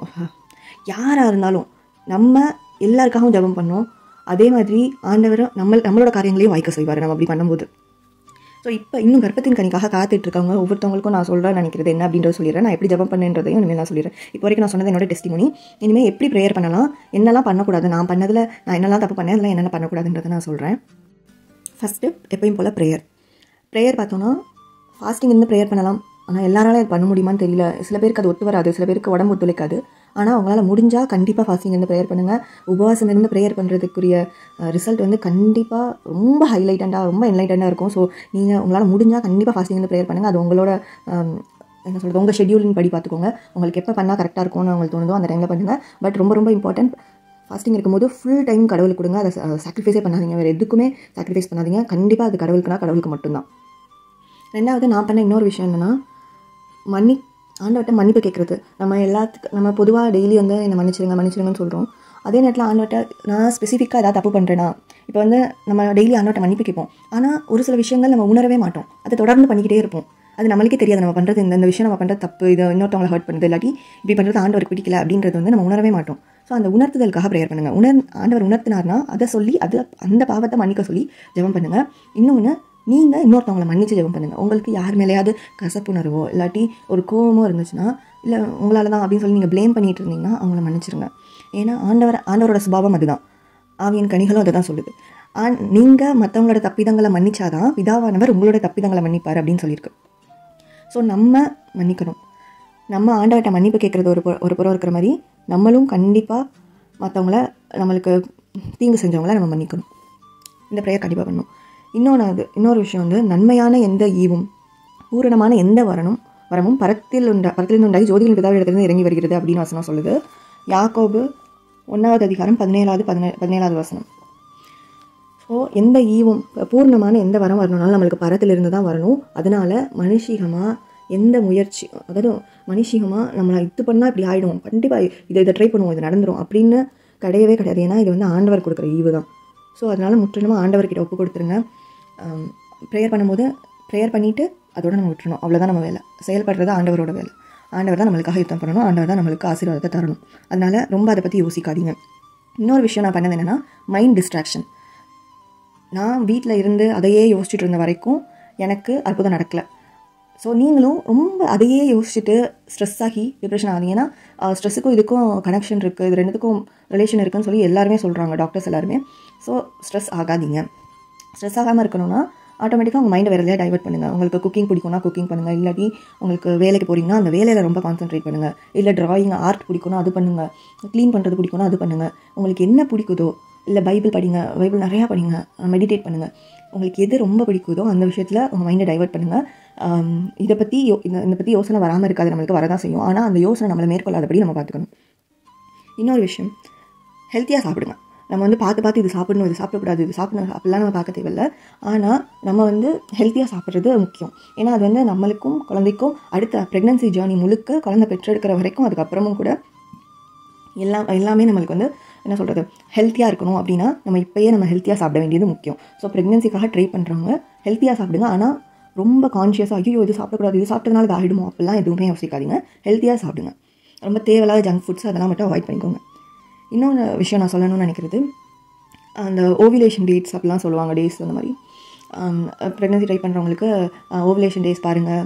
யாராக இருந்தாலும் நம்ம எல்லாருக்காகவும் ஜெபம் பண்ணோம். அதே மாதிரி ஆண்டவர் நம்மளோட காரியங்களையும் வாய்க்க செய்வார் நம்ம அப்படி பண்ணும்போது. ஸோ இப்போ இன்னும் கர்ப்பத்தின் கனிக்காக காத்துட்ருக்காங்க ஒவ்வொருத்தவங்களுக்கும் நான் சொல்கிறேன் நினைக்கிறது என்ன அப்படின்றத சொல்லிடுறேன். நான் எப்படி ஜெபம் பண்ணுன்றதையும் இனிமேல் நான் சொல்லிடுறேன். இப்போ வரைக்கும் நான் சொன்னது என்னோட டெஸ்டிமோனி. இனிமேல் எப்படி ப்ரேயர் பண்ணலாம், என்னெல்லாம் பண்ணக்கூடாது, நான் பண்ணதில் நான் என்னெல்லாம் தப்பு பண்ணேன், அதெல்லாம் என்னென்ன பண்ணக்கூடாதுன்றதை நான் சொல்கிறேன். ஃபஸ்ட்டு எப்பயும் போல் ப்ரேயர் பார்த்தோன்னா ஃபாஸ்டிங் இருந்து ப்ரேயர் பண்ணலாம். ஆனால் எல்லாராலும் அது பண்ண முடியுமான்னு தெரியல. சில பேருக்கு அது ஒத்து வராது, சில பேருக்கு உடம்பு ஒத்துழைக்காது. ஆனால் உங்களால் முடிஞ்சால் கண்டிப்பாக ஃபாஸ்டிங் இருந்து ப்ரேயர் பண்ணுங்கள். உபவாசம் இருந்து ப்ரேயர் பண்ணுறதுக்குரிய ரிசல்ட் வந்து கண்டிப்பாக ரொம்ப ரொம்ப என்லைட்டண்டாக இருக்கும். ஸோ நீங்கள் உங்களால் முடிஞ்சால் கண்டிப்பாக ஃபாஸ்டிங் இருந்து ப்ரேயர் பண்ணுங்கள். அது உங்களோட என்ன சொல்கிறது, உங்கள் ஷெட்யூலின் படி பார்த்துக்கோங்க. உங்களுக்கு எப்போ பண்ணால் கரெக்டாக இருக்கும்னு உங்களுக்கு தோணுதோ அந்த டைமில் பண்ணுங்கள். பட் ரொம்ப இம்பார்ட்டன்ட், ஃபாஸ்டிங் இருக்கும்போது ஃபுல் டைம் கடவுளுக்கு கொடுங்க. அதை சாக்ரிஃபைஸே பண்ணாதீங்க, வேறு எதுக்குமே சாக்ரிஃபைஸ் பண்ணாதீங்க. கண்டிப்பாக அது கடவுளுக்கு மட்டும்தான். ரெண்டாவது நான் பண்ண இன்னொரு விஷயம் என்னென்னா, ஆண்டவர்கிட்ட மன்னிப்பு கேட்குறது. நம்ம பொதுவாக டெய்லி வந்து என்னை மன்னிச்சிருங்கன்னு சொல்கிறோம். அதே நேரத்தில் ஆண்டவர்கிட்ட நான் ஸ்பெசிஃபிக்காக ஏதாவது தப்பு பண்ணுறேன்னா, இப்போ வந்து நம்ம டெய்லி ஆண்டவர்கிட்ட மன்னிப்பு கேட்போம். ஆனால் ஒரு சில விஷயங்கள் நம்ம உணரவே மாட்டோம், அதை தொடர்ந்து பண்ணிக்கிட்டே இருப்போம். அது நம்மளுக்கே தெரியாது நம்ம பண்ணுறது இந்த விஷயம் நம்ம பண்ணுறது தப்பு, இதை இன்னொருத்தவங்களை ஹர்ட் பண்ணுறது, இல்லாட்டி இப்படி பண்ணுறது ஆண்டவருக்கு பிடிக்கல அப்படின்றது வந்து நம்ம உணரவே மாட்டோம். ஸோ அந்த உணர்த்துதலுக்காக ப்ரேயர் பண்ணுங்கள். ஆண்டவர் உணர்த்தினார்னா அதை சொல்லி அந்த பாவத்தை மன்னிக்க சொல்லி ஜெபம் பண்ணுங்கள். இன்னொன்று, நீங்கள் இன்னொருத்தவங்களை மன்னிச்சு ஜெபம் பண்ணுங்கள். உங்களுக்கு யார் மேலேயாவது கசப்புணர்வோ இல்லாட்டி ஒரு கோபமோ இருந்துச்சுன்னா, இல்லை உங்களால் தான் அப்படின்னு சொல்லி நீங்கள் ப்ளேம் பண்ணிட்டு இருந்தீங்கன்னா அவங்கள மன்னிச்சிருங்க. ஏன்னா ஆண்டவரோட சுபாவம் அதுதான், ஆவியின் கனிகளும் அதை தான் சொல்லுது. நீங்கள் மற்றவங்களோட தப்பிதங்களை மன்னிச்சாதான் பிதாவானவர் உங்களோட தப்பிதங்களை மன்னிப்பார் அப்படின்னு சொல்லியிருக்கு. ஸோ நம்ம மன்னிக்கணும். நம்ம ஆண்டவர்கிட்ட மன்னிப்பு கேட்குறது ஒரு புறம் இருக்கிற மாதிரி, நம்மளும் கண்டிப்பாக மற்றவங்கள, நம்மளுக்கு தீங்கு செஞ்சவங்கள நம்ம மன்னிக்கணும். இந்த ப்ரேயர் கண்டிப்பாக பண்ணணும். இன்னொரு விஷயம் வந்து, நன்மையான எந்த ஈவும் பூரணமான எந்த வரமும் பரத்திலிருந்து உண்டாகி ஜோதிகளின் பிதாவிடத்திலிருந்து இறங்கி வருகிறது அப்படின்னு வசனம் சொல்லுது. யாக்கோபு 1 அதிகாரம் 17வது வசனம். ஸோ எந்த ஈவும் பூர்ணமான எந்த வரம் வரணும்னாலும் நம்மளுக்கு பரத்திலிருந்து தான் வரணும். அதனால மனுஷிகமாக எந்த முயற்சி, அதாவது மனுஷிகமாக நம்மளை இது பண்ணால் இப்படி ஆகிடும், கண்டிப்பாக இதை ட்ரை பண்ணுவோம், இது நடந்துடும் அப்படின்னு கிடையவே கிடையாது. ஏன்னா இது வந்து ஆண்டவர் கொடுக்குற ஈவு தான். ஸோ அதனால் முற்றிலுமாக ஆண்டவர்கிட்ட ஒப்பு கொடுத்துருங்க. ப்ரேயர் பண்ணும்போது ப்ரேயர் பண்ணிவிட்டு அதோடு நம்ம விட்டுறணும். அவ்வளோதான் நம்ம வேலை. செயல்படுறது ஆண்டவரோட வேலை. ஆண்டவர் தான் நம்மளுக்காக யுத்தம் பண்ணணும், ஆண்டவர் தான் நம்மளுக்கு ஆசீர்வாதத்தை தரணும். அதனால் ரொம்ப அதை பற்றி யோசிக்காதீங்க. இன்னொரு விஷயம் நான் பண்ணது என்னென்னா, மைண்ட் டிஸ்ட்ராக்ஷன். நான் வீட்டில் இருந்து அதையே யோசிச்சுட்டு இருந்த வரைக்கும் எனக்கு அற்புதம் நடக்கலை. ஸோ நீங்களும் ரொம்ப அதையே யோசிச்சுட்டு ஸ்ட்ரெஸ் ஆகி டிப்ரெஷன் ஆகுதுங்கன்னா, ஸ்ட்ரெஸ்ஸுக்கும் இதுக்கும் கனெக்ஷன் இருக்குது, இது ரெண்டுத்துக்கும் ரிலேஷன் இருக்குதுன்னு சொல்லி எல்லாருமே சொல்கிறாங்க, டாக்டர்ஸ் எல்லாருமே. ஸோ ஸ்ட்ரெஸ் ஆகாதீங்க. ஸ்ட்ரெஸ் ஆகாமல் இருக்கணும்னா ஆட்டோமேட்டிக்காக உங்கள் மைண்டை வேறு எதாவது டைவர்ட் பண்ணுங்கள். உங்களுக்கு குக்கிங் பிடிக்கும்னா குக்கிங் பண்ணுங்கள், இல்லாட்டி உங்களுக்கு வேலைக்கு போகிறீங்கன்னா அந்த வேலையில் ரொம்ப கான்சென்ட்ரேட் பண்ணுங்கள். இல்லை ட்ராயிங் ஆர்ட் பிடிக்கும்னா அது பண்ணுங்கள், க்ளீன் பண்ணுறது பிடிக்கும்னா அது பண்ணுங்கள். உங்களுக்கு என்ன பிடிக்குதோ, இல்லை பைபிள் படிங்க, பைபிள் நிறையா படிங்க, மெடிடேட் பண்ணுங்கள். உங்களுக்கு எது ரொம்ப பிடிக்குதோ அந்த விஷயத்தில் உங்கள் மைண்டை டைவர்ட் பண்ணுங்கள். இதை பற்றி யோசனை வராமல் இருக்காது, நம்மளுக்கு வரதான் செய்யும். ஆனால் அந்த யோசனை நம்மளை மேற்கொள்ளாதபடி நம்ம பார்த்துக்கணும். இன்னொரு விஷயம், ஹெல்த்தியாக சாப்பிடுங்க. நம்ம வந்து பார்த்து இது சாப்பிடணும், இது சாப்பிடக்கூடாது, இது சாப்பிடணும் அப்படிலாம் நம்ம பார்க்க தேவையில்லை. ஆனால் நம்ம வந்து ஹெல்த்தியாக சாப்பிட்றது முக்கியம். ஏன்னா அது வந்து நம்மளுக்கும் குழந்தைக்கும் அடுத்த ப்ரெக்னன்சி ஜேர்னி முழுக்க குழந்தை பெற்றெடுக்கிற வரைக்கும், அதுக்கப்புறமும் கூட எல்லாமே நம்மளுக்கு வந்து என்ன சொல்கிறது, ஹெல்த்தியாக இருக்கணும். அப்படின்னா நம்ம இப்போயே நம்ம ஹெல்த்தியாக சாப்பிட வேண்டியது முக்கியம். ஸோ ப்ரெக்னன்சிக்காக ட்ரை பண்ணுறவங்க ஹெல்த்தியாக சாப்பிடுங்க. ஆனால் ரொம்ப கான்ஷியஸாக ஐயோ இது சாப்பிடக்கூடாது, இது சாப்பிட்டதுனால இது ஆகிடுமோ அப்படிலாம் எதுவுமே யோசிக்காதீங்க. ஹெல்த்தியாக சாப்பிடுங்க. ரொம்ப தேவையில்லாத ஜங்க் ஃபுட்ஸ் அதெல்லாம் மட்டும் அவாய்ட் பண்ணிக்கோங்க. இன்னொன்று விஷயம் நான் சொல்லணும்னு நினைக்கிறது, அந்த ஓவிலேஷன் டேட்ஸ் அப்படிலாம் சொல்லுவாங்க, டேஸ் அந்த மாதிரி. ப்ரெக்னன்சி ட்ரை பண்ணுறவங்களுக்கு ஓவிலேஷன் டேஸ் பாருங்கள்,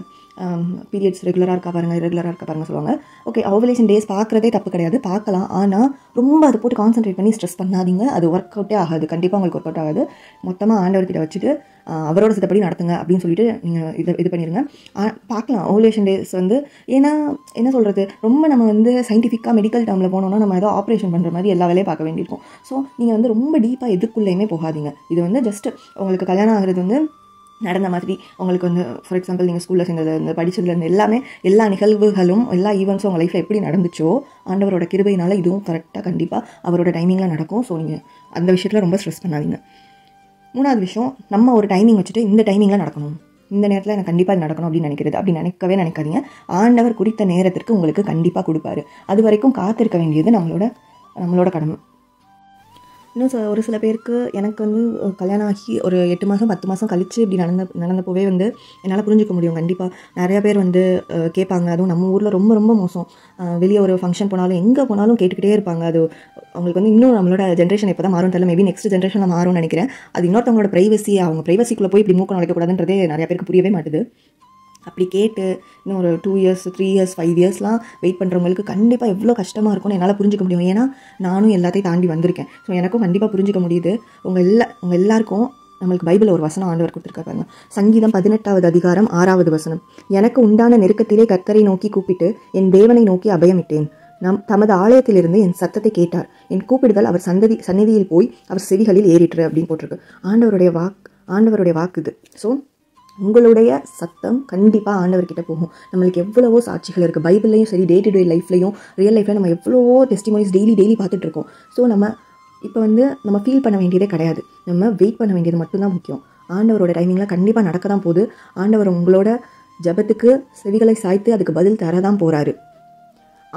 பீரியட்ஸ் ரெகுலராக இருக்கா பாருங்கள் சொல்லுவாங்க. ஓகே, ஓவிலேஷன் டேஸ் பார்க்குறதே தப்பு கிடையாது, பார்க்கலாம். ஆனால் ரொம்ப அதை போட்டு கான்சென்ட்ரேட் பண்ணி ஸ்ட்ரெஸ் பண்ணாதீங்க. அது ஒர்க் அவுட்டே ஆகாது, கண்டிப்பாக உங்களுக்கு ஒர்க் அவுட் ஆகாது. மொத்தமாக ஆண்டவர்கிட்ட வச்சுட்டு அவரோட சித்தப்படி நடத்துங்க அப்படின்னு சொல்லிட்டு நீங்கள் இது பண்ணிடுங்க. பார்க்கலாம் ஓவிலேஷன் டேஸ் வந்து. ஏன்னா என்ன சொல்கிறது, ரொம்ப நம்ம வந்து சயின்டிஃபிக்காக மெடிக்கல் டேர்மில் போனோம்னா நம்ம ஏதோ ஆப்ரேஷன் பண்ணுற மாதிரி எல்லா வேலையும் பார்க்க வேண்டியிருக்கும். ஸோ நீங்கள் வந்து ரொம்ப டீப்பாக எதுக்குள்ளேயுமே போகாதீங்க. இது வந்து ஜஸ்ட் உங்களுக்கு கல்யாணம் ஆகிறது வந்து நடந்த மாதிரி, உங்களுக்கு வந்து ஃபார் எக்ஸாம்பிள் நீங்கள் ஸ்கூலில் சேர்ந்ததுலேருந்து படித்ததுலேருந்து எல்லா நிகழ்வுகளும் எல்லா ஈவெண்ட்ஸும் உங்கள் லைஃப்பில் எப்படி நடந்துச்சோ ஆண்டவரோட கிருபையினால் இதுவும் கரெக்டாக கண்டிப்பாக அவரோட டைமிங்கில் நடக்கும். ஸோ நீங்கள் அந்த விஷயத்தில் ரொம்ப ஸ்ட்ரெஸ் பண்ணாதீங்க. மூணாவது விஷயம், நம்ம ஒரு டைமிங் வச்சுட்டு இந்த டைமிங்கில் நடக்கணும், இந்த நேரத்தில் எனக்கு கண்டிப்பாக அது நடக்கணும் அப்படின்னு நினைக்காதீங்க. ஆண்டவர் குறித்த நேரத்திற்கு உங்களுக்கு கண்டிப்பாக கொடுப்பாரு. அது வரைக்கும் காத்திருக்க வேண்டியது நம்மளோட கடமை. இன்னும் ஒரு சில பேருக்கு எனக்கு வந்து கல்யாணம் ஆகி ஒரு 8 மாதம் 10 மாதம் கழித்து இப்படி நடந்தப்போவே வந்து என்னால் புரிஞ்சிக்க முடியும். கண்டிப்பாக நிறையா பேர் வந்து கேட்பாங்க. அதுவும் நம்ம ஊரில் ரொம்ப ரொம்ப மோசம். வெளியே ஒரு ஃபங்க்ஷன் போனாலும் எங்கே போனாலும் கேட்டுக்கிட்டே இருப்பாங்க. அது அவங்களுக்கு வந்து இன்னும் நம்மளோட ஜென்ரேஷன் இப்போ தான் மாறும் தெரியல. மேபி நெக்ஸ்ட் ஜென்ரேஷனில் மாறும்னு நினைக்கிறேன். அது இன்னொருத்தவங்களோட ப்ரைவசி, அவங்க ப்ரைவசிக்குள்ளே போய் இப்படி மூக்க நுழைக்கக்கூடாதுன்றதே நிறையா பேருக்கு புரியவே மாட்டுது. அப்படி கேட்டு இன்னும் ஒரு 2 இயர்ஸ் 3 இயர்ஸ் 5 இயர்ஸ்லாம் வெயிட் பண்ணுறவங்களுக்கு கண்டிப்பாக எவ்வளோ கஷ்டமாக இருக்கும்னு என்னால் புரிஞ்சிக்க முடியும். ஏன்னா நானும் எல்லாத்தையும் தாண்டி வந்திருக்கேன். ஸோ எனக்கும் கண்டிப்பாக புரிஞ்சிக்க முடியுது. உங்கள் எல்லாருக்கும் நம்மளுக்கு பைபிளில் ஒரு வசனம் ஆண்டவர் கொடுத்துருக்காங்க. சங்கீதம் 18வது அதிகாரம் 6வது வசனம். எனக்கு உண்டான நெருக்கத்திலே கர்த்தரை நோக்கி கூப்பிட்டு என் தேவனை நோக்கி அபயமிட்டேன். தமது ஆலயத்திலிருந்து என் சத்தத்தை கேட்டார். என் கூப்பிடுதல் அவர் சந்நிதியில் போய் அவர் செவிகளில் ஏறிற்று அப்படின்னு போட்டிருக்கு. ஆண்டவருடைய வாக்கு இது. ஸோ உங்களுடைய சத்தம் கண்டிப்பாக ஆண்டவர்கிட்ட போகும். நம்மளுக்கு எவ்வளவோ சாட்சிகள் இருக்குது. பைபிள்லையும் சரி, டே டு டே லைஃப்லையும், ரியல் லைஃப்லையும் நம்ம எவ்வளவோ டெஸ்டிமோனிஸ் டெய்லி பார்த்துட்ருக்கோம். ஸோ இப்போ வந்து நம்ம ஃபீல் பண்ண வேண்டியதே கிடையாது. நம்ம வெயிட் பண்ண வேண்டியது மட்டும்தான் முக்கியம். ஆண்டவரோட டைமிங்கில் கண்டிப்பாக நடக்க தான் போகுது. ஆண்டவர் உங்களோட ஜபத்துக்கு செவிகளை சாய்த்து அதுக்கு பதில் தரதான் போகிறாரு.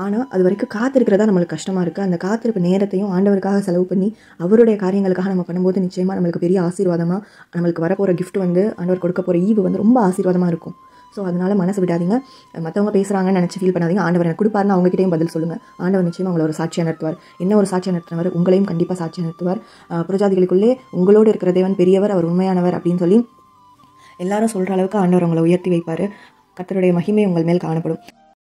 ஆனால் அது வரைக்கும் காத்திருக்கிறதா நம்மளுக்கு கஷ்டமாக இருக்குது. அந்த காத்திருப்பு நேரத்தையும் ஆண்டவருக்காக செலவு பண்ணி அவருடைய காரியங்களுக்காக நம்ம பண்ணும்போது நிச்சயமாக நம்மளுக்கு பெரிய ஆசீர்வாதமாக நம்மளுக்கு வரப்போகிற கிஃப்ட் வந்து ஆண்டவர் கொடுக்க போகிற ஈவு வந்து ரொம்ப ஆசீர்வாதமாக இருக்கும். ஸோ அதனால் மனசு விடாதீங்க. மற்றவங்க பேசுகிறாங்கன்னு நினச்சி ஃபீல் பண்ணாதீங்க. ஆண்டவர் எனக்கு கொடுப்பாருன்னு அவங்ககிட்டையும் பதில் சொல்லுங்கள். ஆண்டவர் நிச்சயமாக உங்களை ஒரு சாட்சியாக நிறுத்துவார். என்ன ஒரு சாட்சியாக நிறுத்துறவர், உங்களையும் கண்டிப்பாக சாட்சியாக நிறுத்துவார். புரஜாதிகளுக்குள்ளே உங்களோடு இருக்கிற தேவன் பெரியவர், அவர் உண்மையானவர் அப்படின்னு சொல்லி எல்லாரும் சொல்கிற அளவுக்கு ஆண்டவர் உங்களை உயர்த்தி வைப்பார். கர்த்தருடைய மகிமை உங்கள் மேல் காணப்படும்.